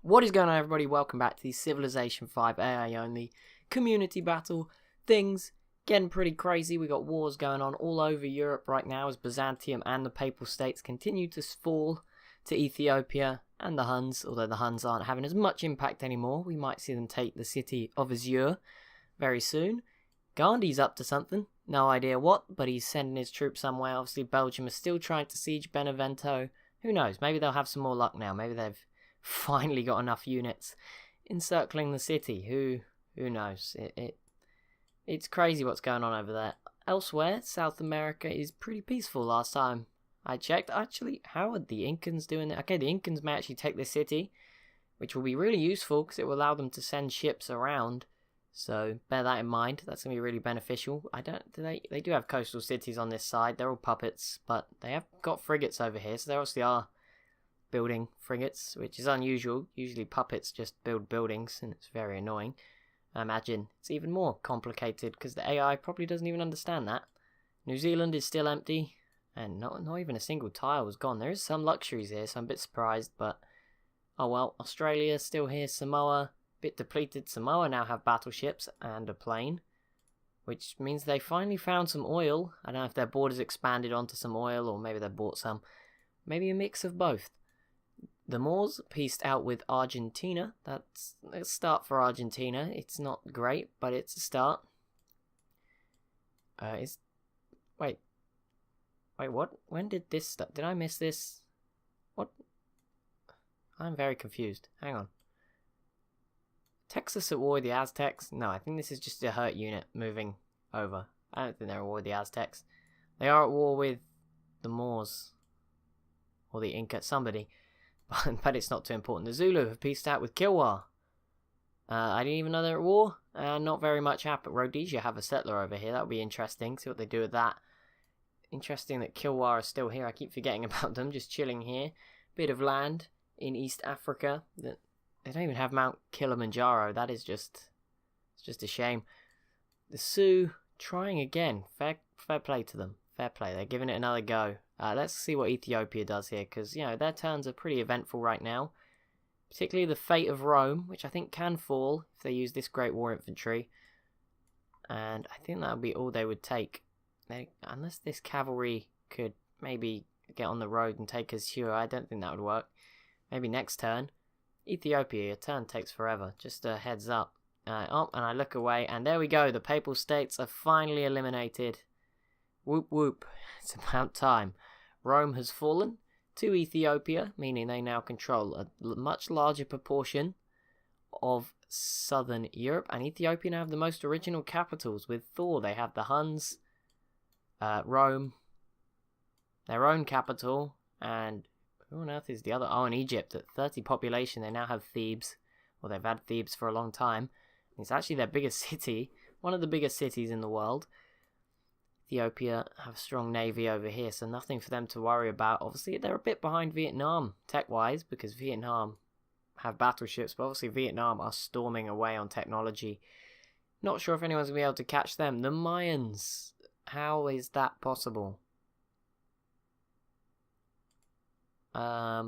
What is going on, everybody? Welcome back to the Civilization 5 AI only community battle. Things getting pretty crazy. We got wars going on all over Europe right now as Byzantium and the Papal States continue to fall to Ethiopia and the Huns. Although the Huns aren't having as much impact anymore, we might see them take the city of Azure very soon. Gandhi's up to something. No idea what, but he's sending his troops somewhere. Obviously, Belgium is still trying to siege Benevento. Who knows? Maybe they'll have some more luck now. Maybe they've finally got enough units encircling the city. Who knows? It's crazy what's going on over there. Elsewhere, South America is pretty peaceful. Last time I checked, actually, how are the Incans doing it? Okay, the Incans may actually take this city, which will be really useful because it will allow them to send ships around. So bear that in mind. That's gonna be really beneficial. They do have coastal cities on this side. They're all puppets, but they have got frigates over here, so they obviously are building frigates, which is unusual. Usually puppets just build buildings, and it's very annoying. I imagine it's even more complicated because the AI probably doesn't even understand that. New Zealand is still empty, and not even a single tile was gone. There is some luxuries here, so I'm a bit surprised, but oh well. Australia still here. Samoa, bit depleted. Samoa now have battleships and a plane, which means they finally found some oil. I don't know if their borders expanded onto some oil, or maybe they bought some. Maybe a mix of both. The Moors pieced out with Argentina. That's a start for Argentina. It's not great, but it's a start. Wait, what? When did this start? Did I miss this? What? I'm very confused. Hang on. Texas at war with the Aztecs? No, I think this is just a hurt unit moving over. I don't think they're at war with the Aztecs. They are at war with the Moors. Or the Inca, somebody. But it's not too important. The Zulu have pieced out with Kilwa. I didn't even know they're at war. Not very much happened. Rhodesia have a settler over here. That would be interesting. See what they do with that. Interesting that Kilwa are still here. I keep forgetting about them. Just chilling here. Bit of land in East Africa. They don't even have Mount Kilimanjaro. That is just... It's just a shame. The Sioux trying again. Fair play to them. Fair play. They're giving it another go. Let's see what Ethiopia does here, because, you know, their turns are pretty eventful right now. Particularly the fate of Rome, which I think can fall if they use this Great War Infantry. And I think that would be all they would take. Unless this cavalry could maybe get on the road and take Azure, I don't think that would work. Maybe next turn. Ethiopia, your turn takes forever. Just a heads up. And I look away, and there we go. The Papal States are finally eliminated. Whoop whoop. It's about time. Rome has fallen to Ethiopia, meaning they now control a much larger proportion of southern Europe. And Ethiopia now have the most original capitals. With Thor, they have the Huns, Rome, their own capital, and who on earth is the other? Oh, and Egypt. At 30 population, they now have Thebes. Well, they've had Thebes for a long time. It's actually their biggest city, one of the biggest cities in the world. Ethiopia have a strong navy over here, so nothing for them to worry about. Obviously, they're a bit behind Vietnam, tech-wise, because Vietnam have battleships, but obviously Vietnam are storming away on technology. Not sure if anyone's going to be able to catch them. The Mayans, how is that possible? I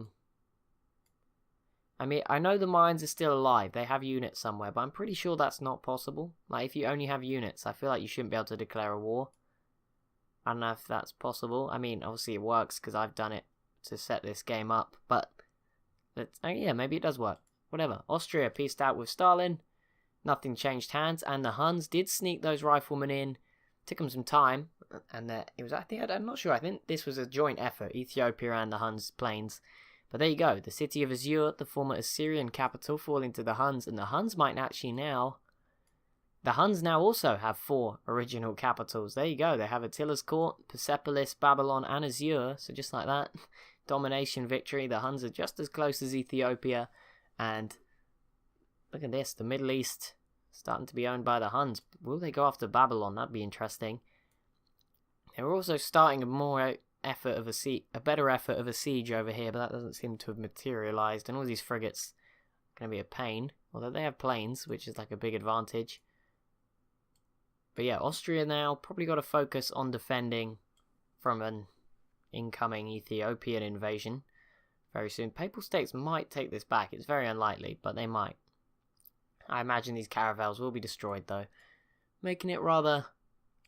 mean, I know the Mayans are still alive. They have units somewhere, but I'm pretty sure that's not possible. Like, if you only have units, I feel like you shouldn't be able to declare a war. I don't know if that's possible. I mean, obviously it works because I've done it to set this game up. But, yeah, maybe it does work. Whatever. Austria pieced out with Stalin. Nothing changed hands. And the Huns did sneak those riflemen in. Took them some time. And I'm not sure. I think this was a joint effort. Ethiopia and the Huns planes. But there you go. The city of Azure, the former Assyrian capital, falling to the Huns. And the Huns might actually now... The Huns now also have 4 original capitals. There you go. They have Attila's court, Persepolis, Babylon, and Azure. So just like that, domination victory. The Huns are just as close as Ethiopia. And look at this. The Middle East starting to be owned by the Huns. Will they go after Babylon? That'd be interesting. They're also starting a better effort of a siege over here, but that doesn't seem to have materialized. And all these frigates are going to be a pain. Although they have planes, which is like a big advantage. But yeah, Austria now probably got to focus on defending from an incoming Ethiopian invasion. very soon. Papal States might take this back. It's very unlikely, but they might. I imagine these caravels will be destroyed, though, making it rather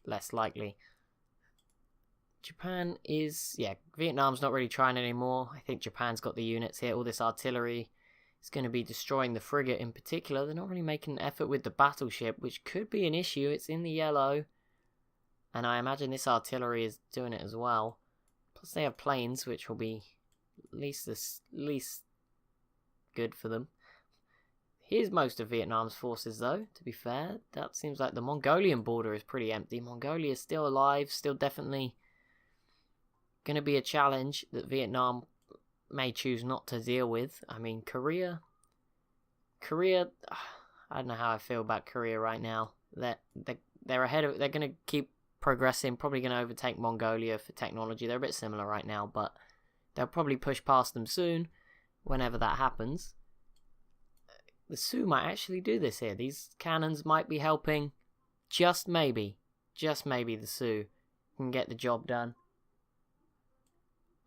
less likely. Japan is... yeah, Vietnam's not really trying anymore. I think Japan's got the units here. All this artillery is going to be destroying the frigate in particular. They're not really making an effort with the battleship, which could be an issue. It's in the yellow. And I imagine this artillery is doing it as well. Plus they have planes, which will be least good for them. Here's most of Vietnam's forces, though, to be fair. That seems like the Mongolian border is pretty empty. Mongolia is still alive, still definitely going to be a challenge that Vietnam may choose not to deal with. I mean, Korea, I don't know how I feel about Korea right now. They're ahead of... they're going to keep progressing, probably going to overtake Mongolia for technology. They're a bit similar right now, but they'll probably push past them soon, whenever that happens. The Sioux might actually do this here. These cannons might be helping. Just maybe the Sioux can get the job done.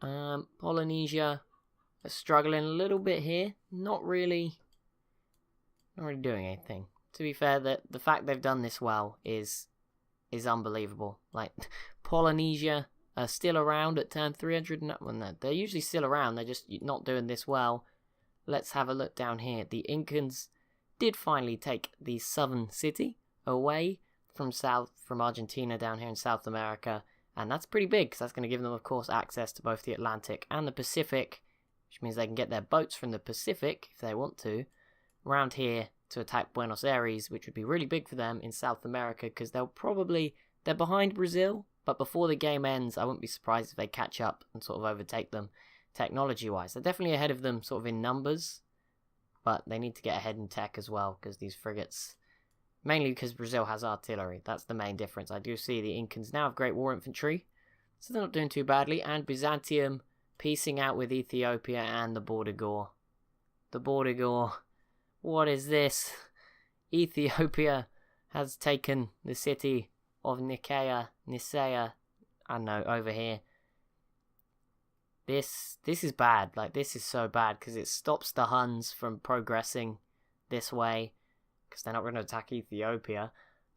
Polynesia are struggling a little bit here. Not really doing anything. To be fair, the fact they've done this well is unbelievable. Like, Polynesia are still around at turn 300. Well, no, they're usually still around. They're just not doing this well. Let's have a look down here. The Incans did finally take the southern city away from Argentina down here in South America. And that's pretty big, because that's going to give them, of course, access to both the Atlantic and the Pacific, which means they can get their boats from the Pacific, if they want to, around here to attack Buenos Aires, which would be really big for them in South America, because they're behind Brazil, but before the game ends, I wouldn't be surprised if they catch up and sort of overtake them technology-wise. They're definitely ahead of them sort of in numbers, but they need to get ahead in tech as well, because these frigates... mainly because Brazil has artillery. That's the main difference. I do see the Incans now have great war infantry, so they're not doing too badly. And Byzantium piecing out with Ethiopia and the Bordigor. The Bordigor. What is this? Ethiopia has taken the city of Nicaea, I don't know, over here. This is bad. Like, this is so bad, because it stops the Huns from progressing this way, because they're not going to attack Ethiopia.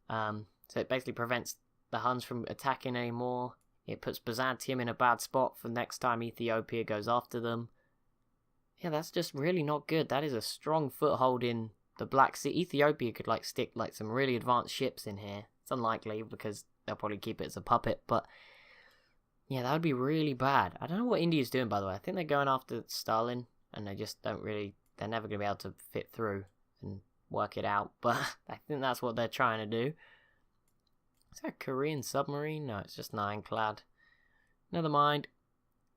So it basically prevents the Huns from attacking anymore. It puts Byzantium in a bad spot for next time Ethiopia goes after them. Yeah, that's just really not good. That is a strong foothold in the Black Sea. Ethiopia could stick some really advanced ships in here. It's unlikely, because they'll probably keep it as a puppet, but yeah, that would be really bad. I don't know what India's doing, by the way. I think they're going after Stalin, and they just don't really... they're never going to be able to fit through and work it out, but I think that's what they're trying to do. Is that a Korean submarine? No, it's just an ironclad. Never mind.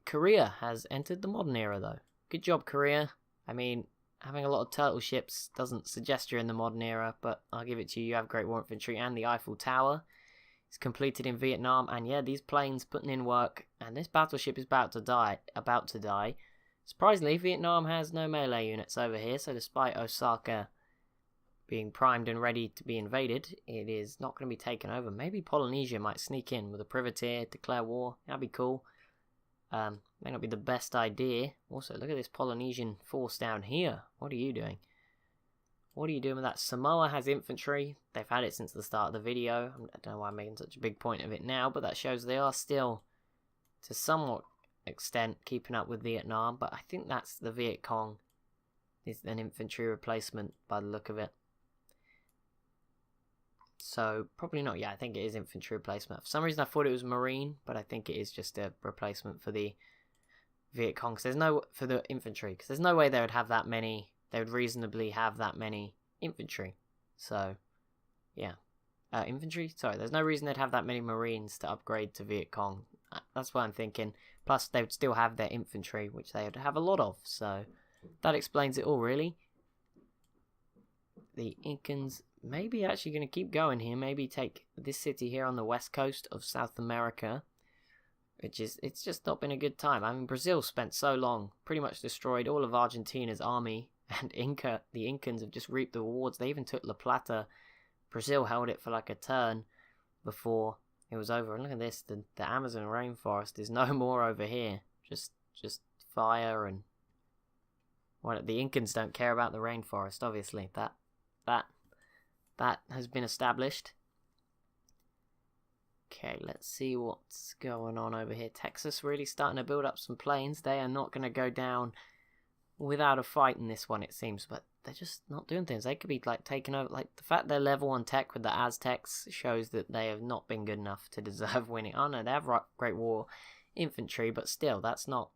Korea has entered the modern era, though. Good job, Korea. I mean, having a lot of turtle ships doesn't suggest you're in the modern era, but I'll give it to you. You have great war infantry, and the Eiffel Tower is completed in Vietnam. And yeah, these planes putting in work, and this battleship is about to die. Surprisingly, Vietnam has no melee units over here, so despite Osaka being primed and ready to be invaded, it is not going to be taken over. Maybe Polynesia might sneak in with a privateer, declare war. That'd be cool. May not be the best idea. Also, look at this Polynesian force down here. What are you doing? What are you doing with that? Samoa has infantry. They've had it since the start of the video. I don't know why I'm making such a big point of it now, but that shows they are still, to somewhat extent, keeping up with Vietnam. But I think that's the Viet Cong is an infantry replacement by the look of it. So, probably not. Yeah, I think it is infantry replacement. For some reason I thought it was marine, but I think it is just a replacement for the Viet Cong. For the infantry, because there's no way they would have that many, they would reasonably have that many infantry. So, yeah. Infantry? Sorry, there's no reason they'd have that many marines to upgrade to Viet Cong. That's what I'm thinking. Plus, they would still have their infantry, which they would have a lot of. So, that explains it all, really. The Incans maybe actually going to keep going here. Maybe take this city here on the west coast of South America. It's just not been a good time. I mean, Brazil spent so long, pretty much destroyed all of Argentina's army. And the Incans have just reaped the rewards. They even took La Plata. Brazil held it for like a turn before it was over. And look at this, the Amazon rainforest is no more over here. Just fire and Well, the Incans don't care about the rainforest, obviously. That has been established. Okay, let's see what's going on over here. Texas really starting to build up some planes. They are not going to go down without a fight in this one, it seems, but they're just not doing things. They could be like taken over. Like the fact they're level on tech with the Aztecs shows that they have not been good enough to deserve winning. Oh no, they have Great War infantry, but still, that's not.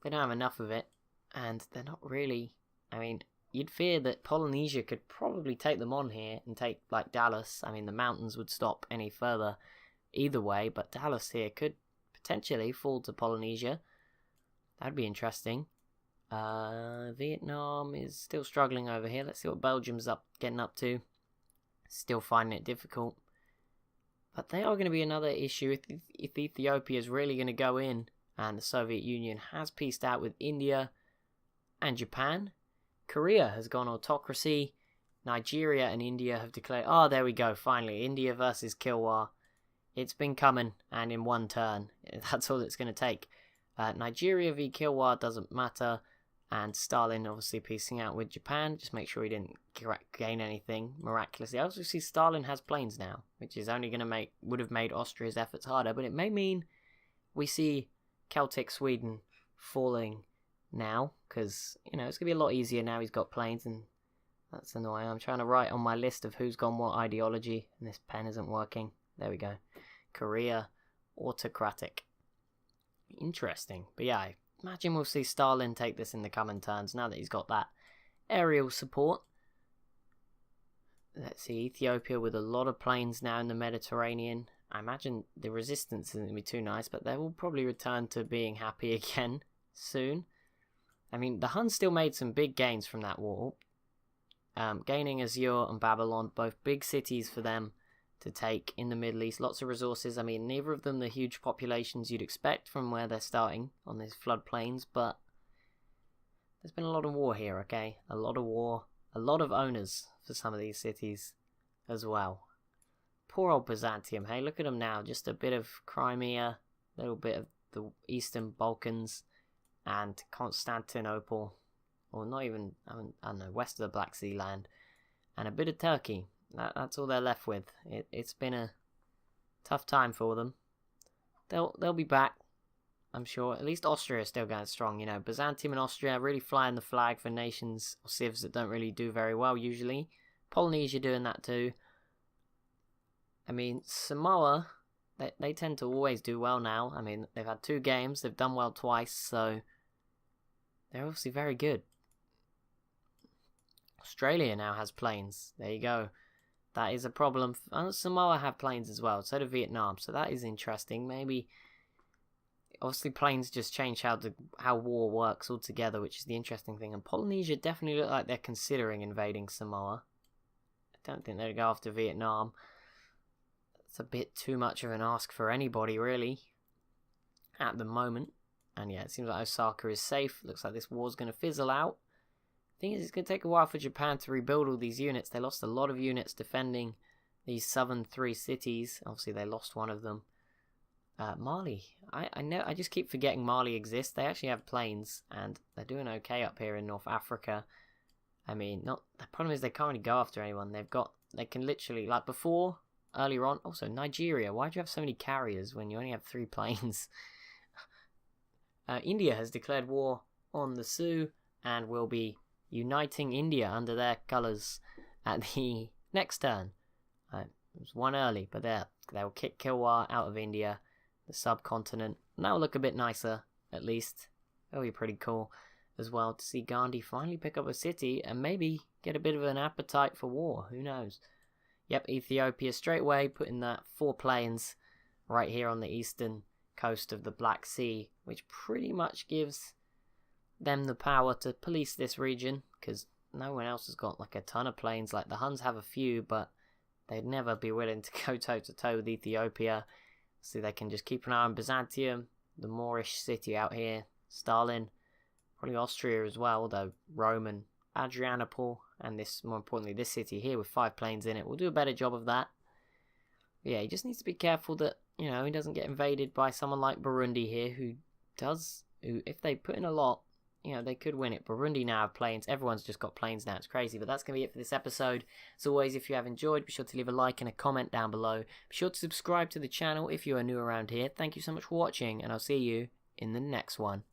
They don't have enough of it, and they're not really. I mean, you'd fear that Polynesia could probably take them on here and take like Dallas. I mean, the mountains would stop any further either way, but Dallas here could potentially fall to Polynesia. That'd be interesting. Vietnam is still struggling over here. Let's see what Belgium's getting up to. Still finding it difficult. But they are going to be another issue if Ethiopia is really going to go in and the Soviet Union has peaced out with India and Japan. Korea has gone autocracy. Nigeria and India have declared... Oh, there we go, finally. India versus Kilwa. It's been coming, and in one turn. That's all it's going to take. Nigeria v Kilwa doesn't matter. And Stalin obviously piecing out with Japan. Just make sure he didn't gain anything miraculously. I also see Stalin has planes now, which is only going to would have made Austria's efforts harder. But it may mean we see Celtic Sweden falling now, because, you know, it's going to be a lot easier now he's got planes, and that's annoying. I'm trying to write on my list of who's gone what ideology, and this pen isn't working. There we go. Korea, autocratic. Interesting. But yeah, I imagine we'll see Stalin take this in the coming turns, now that he's got that aerial support. Let's see, Ethiopia with a lot of planes now in the Mediterranean. I imagine the resistance isn't going to be too nice, but they will probably return to being happy again soon. I mean, the Huns still made some big gains from that war. Gaining Azure and Babylon, both big cities for them to take in the Middle East. Lots of resources. I mean, neither of them the huge populations you'd expect from where they're starting on these floodplains, but there's been a lot of war here, okay? A lot of war. A lot of owners for some of these cities as well. Poor old Byzantium, hey? Look at them now. Just a bit of Crimea, a little bit of the Eastern Balkans, and Constantinople, or not even, I don't know, west of the Black Sea land, and a bit of Turkey. That's all they're left with. It's been a tough time for them. They'll be back, I'm sure. At least Austria is still going strong, you know. Byzantium and Austria really flying the flag for nations or civs that don't really do very well usually. Polynesia doing that too. I mean, Samoa, they tend to always do well now. I mean, they've had 2 games, they've done well twice, so they're obviously very good. Australia now has planes. There you go. That is a problem. Samoa have planes as well, so do Vietnam, so that is interesting. Maybe, obviously planes just change how war works altogether, which is the interesting thing. And Polynesia definitely look like they're considering invading Samoa. I don't think they'd go after Vietnam. It's a bit too much of an ask for anybody, really, at the moment. And yeah, it seems like Osaka is safe. Looks like this war's going to fizzle out. Thing is, it's going to take a while for Japan to rebuild all these units. They lost a lot of units defending these southern 3 cities. Obviously, they lost one of them. Mali. I know. I just keep forgetting Mali exists. They actually have planes, and they're doing okay up here in North Africa. I mean, the problem is they can't really go after anyone. They can literally, like before, earlier on. Also, Nigeria. Why do you have so many carriers when you only have 3 planes? India has declared war on the Sioux and will be uniting India under their colours at the next turn. It was one early, but they'll kick Kilwa out of India, the subcontinent. And that will look a bit nicer, at least. That'll be pretty cool as well to see Gandhi finally pick up a city and maybe get a bit of an appetite for war. Who knows? Yep, Ethiopia straight away putting that 4 planes right here on the eastern coast of the Black Sea, which pretty much gives them the power to police this region, because no one else has got like a ton of planes. Like the Huns have a few, but they'd never be willing to go toe to toe with Ethiopia. So they can just keep an eye on Byzantium, the Moorish city out here, Stalin, probably Austria as well, though Rome and Adrianople, and this, more importantly, this city here with 5 planes in it will do a better job of that. But yeah, he just needs to be careful that, you know, he doesn't get invaded by someone like Burundi here, who if they put in a lot, you know, they could win it. Burundi now have planes. Everyone's just got planes now. It's crazy. But that's going to be it for this episode. As always, if you have enjoyed, be sure to leave a like and a comment down below. Be sure to subscribe to the channel if you are new around here. Thank you so much for watching, and I'll see you in the next one.